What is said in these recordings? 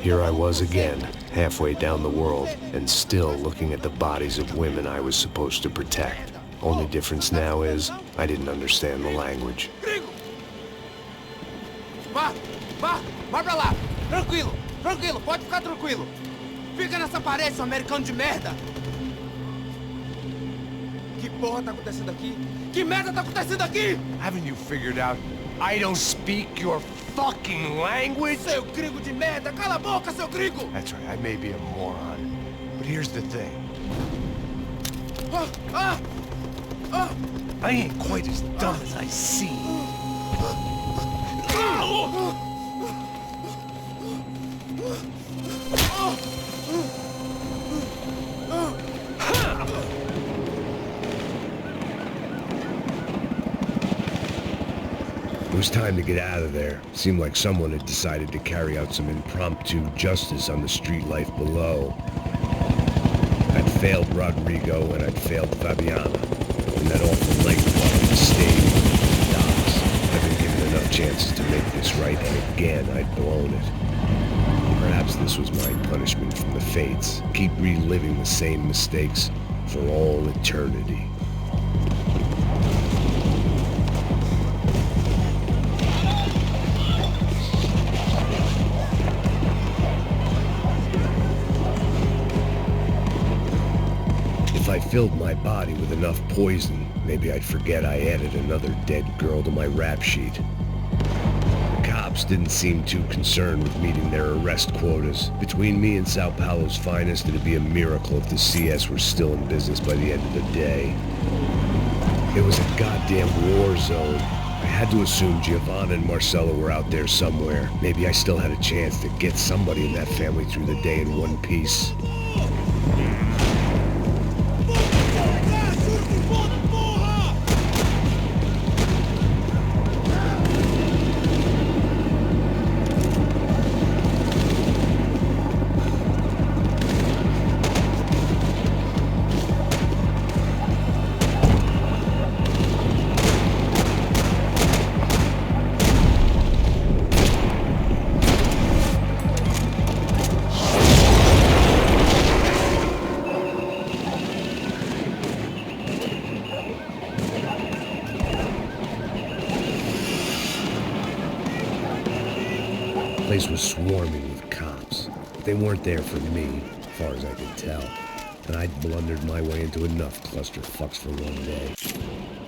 Here I was again, halfway down the world, and still looking at the bodies of women I was supposed to protect. Only difference now is, I didn't understand the language. Vai pra lá! Tranquilo, pode ficar tranquilo! Fica nessa parede, seu americano de merda! Que porra tá acontecendo aqui? Que merda tá acontecendo aqui? Haven't you figured out I don't speak your fucking language? Seu gringo de merda! Cala a boca, seu gringo! That's right, I may be a moron, but here's the thing. I ain't quite as dumb as I seem. It was time to get out of there. Seemed like someone had decided to carry out some impromptu justice on the street life below. I'd failed Rodrigo and I'd failed Fabiana. And that awful night walking the stage, the docks. I'd been given enough chances to make this right, and again I'd blown it. Perhaps this was my punishment from the fates. Keep reliving the same mistakes for all eternity. If I filled my body with enough poison, maybe I'd forget I added another dead girl to my rap sheet. The cops didn't seem too concerned with meeting their arrest quotas. Between me and Sao Paulo's finest, it'd be a miracle if the CS were still in business by the end of the day. It was a goddamn war zone. I had to assume Giovanna and Marcelo were out there somewhere. Maybe I still had a chance to get somebody in that family through the day in one piece. The place was swarming with cops. They weren't there for me, as far as I could tell, and I'd blundered my way into enough clusterfucks for one day.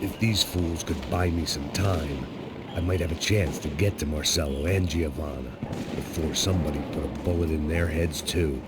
If these fools could buy me some time, I might have a chance to get to Marcelo and Giovanna before somebody put a bullet in their heads too.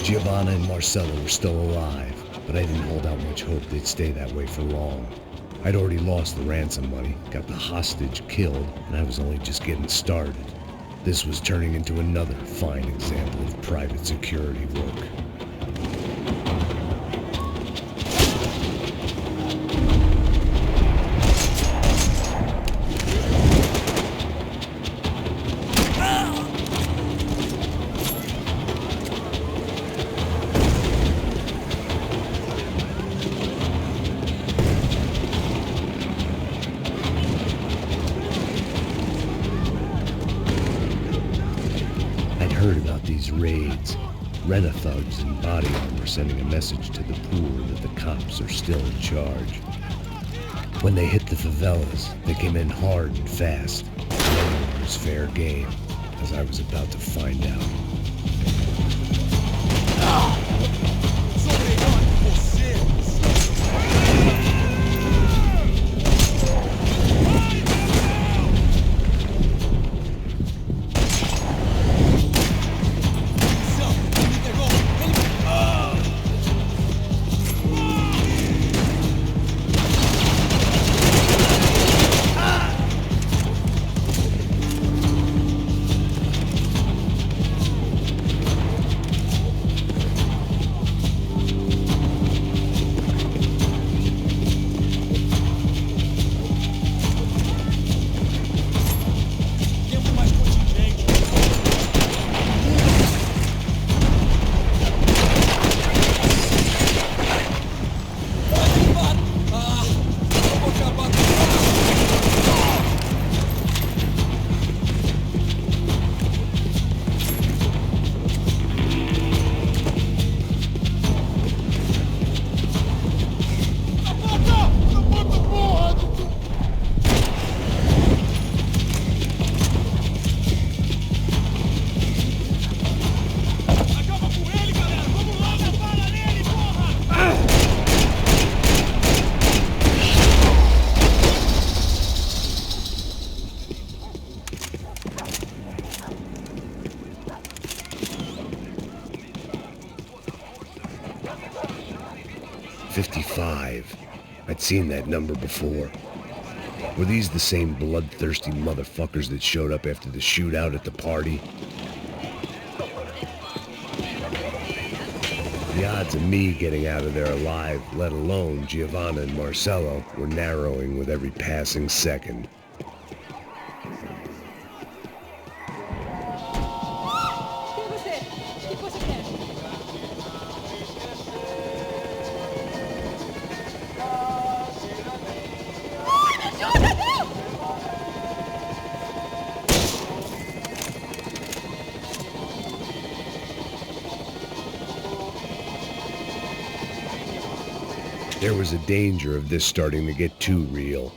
Giovanna and Marcelo were still alive, but I didn't hold out much hope they'd stay that way for long. I'd already lost the ransom money, got the hostage killed, and I was only just getting started. This was turning into another fine example of private security work. Heard about these raids. Rent-a-thugs in body armor sending a message to the poor that the cops are still in charge. When they hit the favelas, they came in hard and fast. It was fair game, as I was about to find out. 5. I'd seen that number before. Were these the same bloodthirsty motherfuckers that showed up after the shootout at the party? The odds of me getting out of there alive, let alone Giovanna and Marcello, were narrowing with every passing second. There was a danger of this starting to get too real.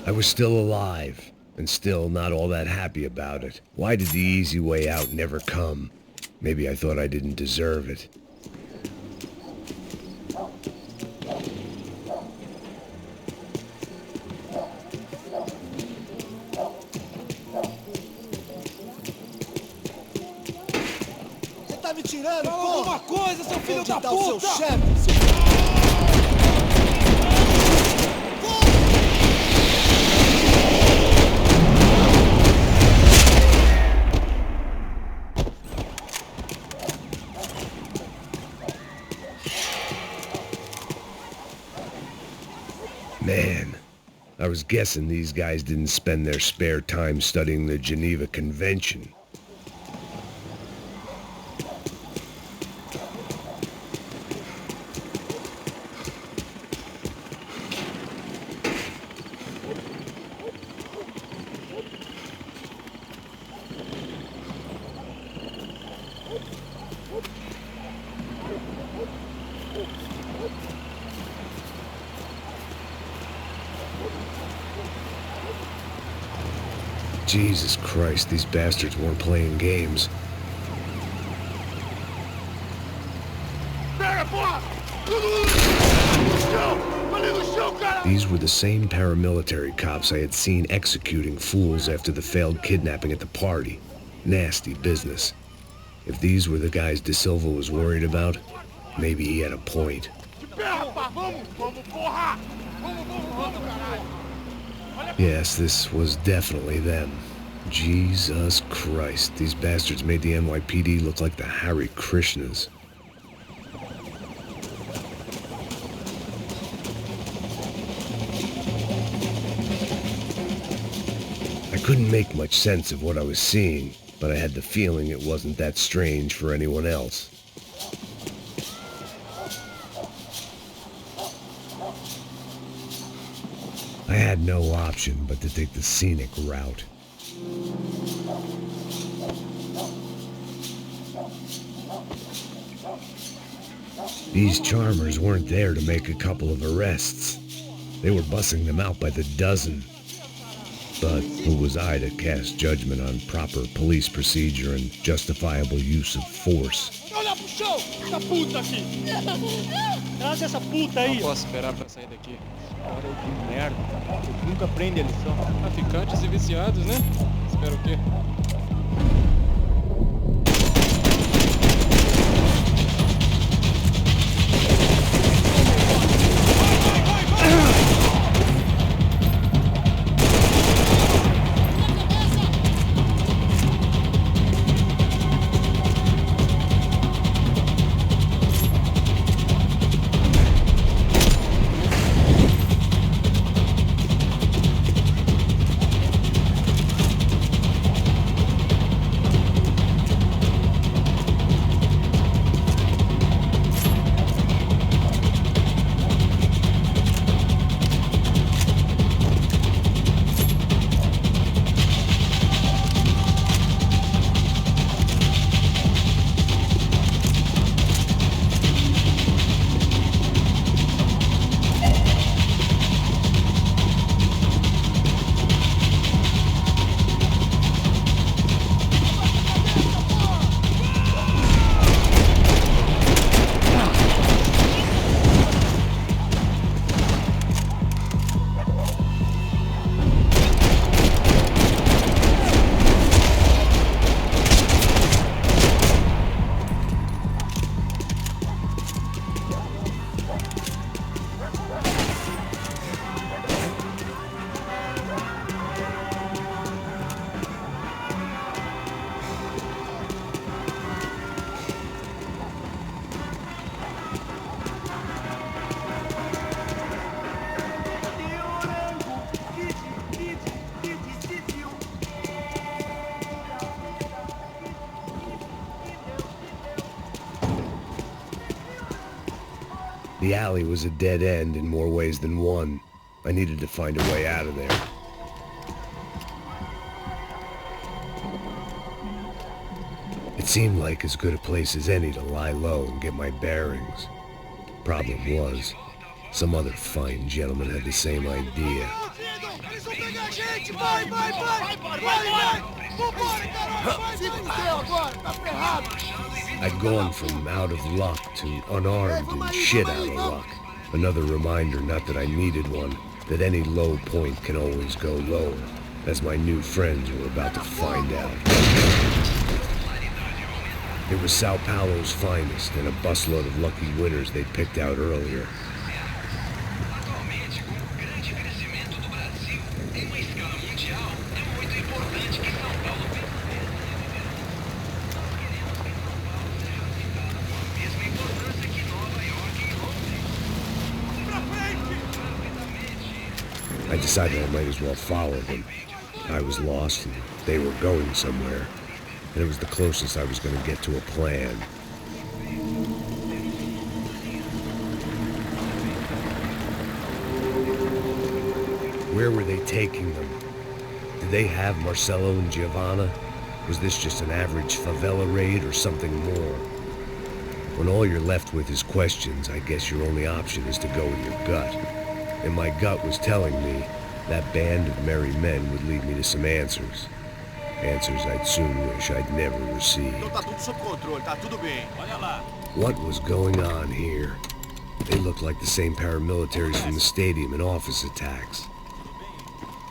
I was still alive, and still not all that happy about it. Why did the easy way out never come? Maybe I thought I didn't deserve it. Você tá me tirando, Fala porra! alguma coisa, seu filho da Onde tá o seu puta! chefe, seu... Man, I was guessing these guys didn't spend their spare time studying the Geneva Convention. Jesus Christ, these bastards weren't playing games. These were the same paramilitary cops I had seen executing fools after the failed kidnapping at the party. Nasty business. If these were the guys De Silva was worried about, maybe he had a point. Yes, this was definitely them. Jesus Christ, these bastards made the NYPD look like the Hare Krishnas. I couldn't make much sense of what I was seeing, but I had the feeling it wasn't that strange for anyone else. I had no option but to take the scenic route. These charmers weren't there to make a couple of arrests. They were bussing them out by the dozen. But who was I to cast judgment on proper police procedure and justifiable use of force? Olha pro chão! Essa puta aqui! Traz essa puta aí! Não posso esperar pra sair daqui. Hora de merda. Você nunca aprende a lição. Traficantes e viciados, né? Espero o quê? The alley was a dead end in more ways than one. I needed to find a way out of there. It seemed like as good a place as any to lie low and get my bearings. Problem was, some other fine gentleman had the same idea. Eles vão pegar a gente! Vai, vai, vai! Vai, vai! Vambora, caralho! Se fudeu agora! Tá ferrado! I'd gone from out of luck to unarmed and shit out of luck. Another reminder, not that I needed one, that any low point can always go lower, as my new friends were about to find out. It was Sao Paulo's finest and a busload of lucky winners they'd picked out earlier. I decided I might as well follow them. I was lost and they were going somewhere, and it was the closest I was going to get to a plan. Where were they taking them? Did they have Marcelo and Giovanna? Was this just an average favela raid or something more? When all you're left with is questions, I guess your only option is to go with your gut. And my gut was telling me that band of merry men would lead me to some answers. Answers I'd soon wish I'd never received. Então tá tudo sob controle, tá tudo bem. Olha lá. What was going on here? They looked like the same paramilitaries from the stadium in office attacks.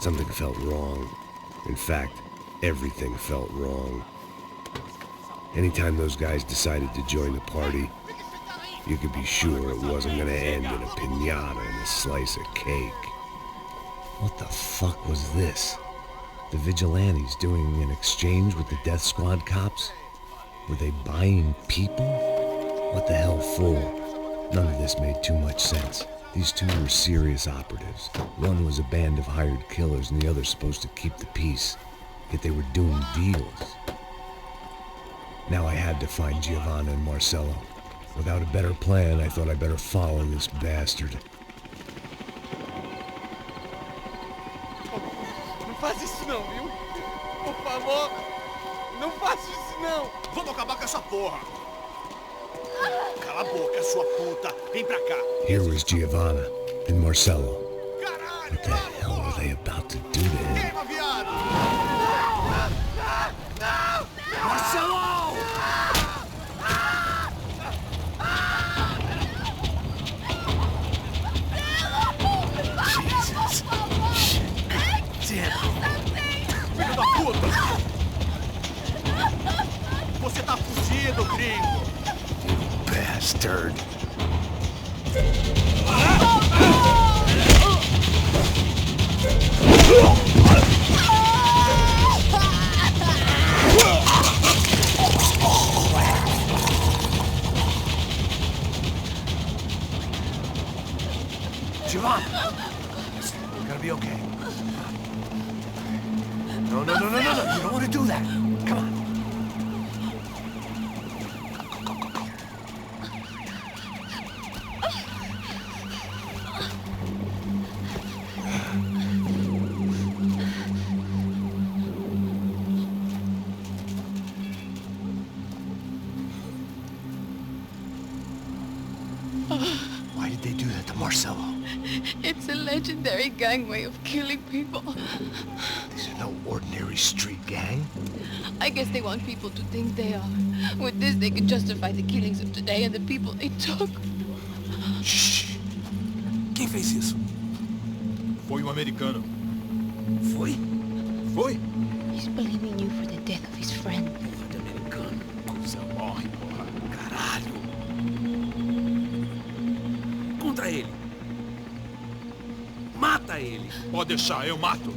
Something felt wrong. In fact, everything felt wrong. Anytime those guys decided to join the party, you could be sure it wasn't gonna end in a piñata and a slice of cake. What the fuck was this? The vigilantes doing an exchange with the death squad cops? Were they buying people? What the hell for? None of this made too much sense. These two were serious operatives. One was a band of hired killers and the other supposed to keep the peace. Yet they were doing deals. Now I had to find Giovanna and Marcelo. Without a better plan, I thought I'd better follow this bastard. Não faz isso não, viu? Por favor, não faça isso não. Vamos acabar com essa porra! Cala a boca, sua puta. Vem pra cá. Here was Giovanna and Marcello. Caralho, What the hell were they about to do to him? queima, viado. Marcelo! Jesus. Damn. Filho da puta. Você tá fudido, gringo. Bastard. Giovanna! You're gonna be okay. No. You don't want to do that. Come on. Why did they do that to Marcello? It's a legendary gang way of killing people. These are no ordinary street gang. I guess they want people to think they are. With this, they can justify the killings of today and the people they took. Shh. Quem fez isso? Foi americano. Foi? Foi? He's blaming you for the death of his friend. Foi americano. Coisa morre, porra. Caralho. Contra ele. Mata ele. Pode deixar, eu mato.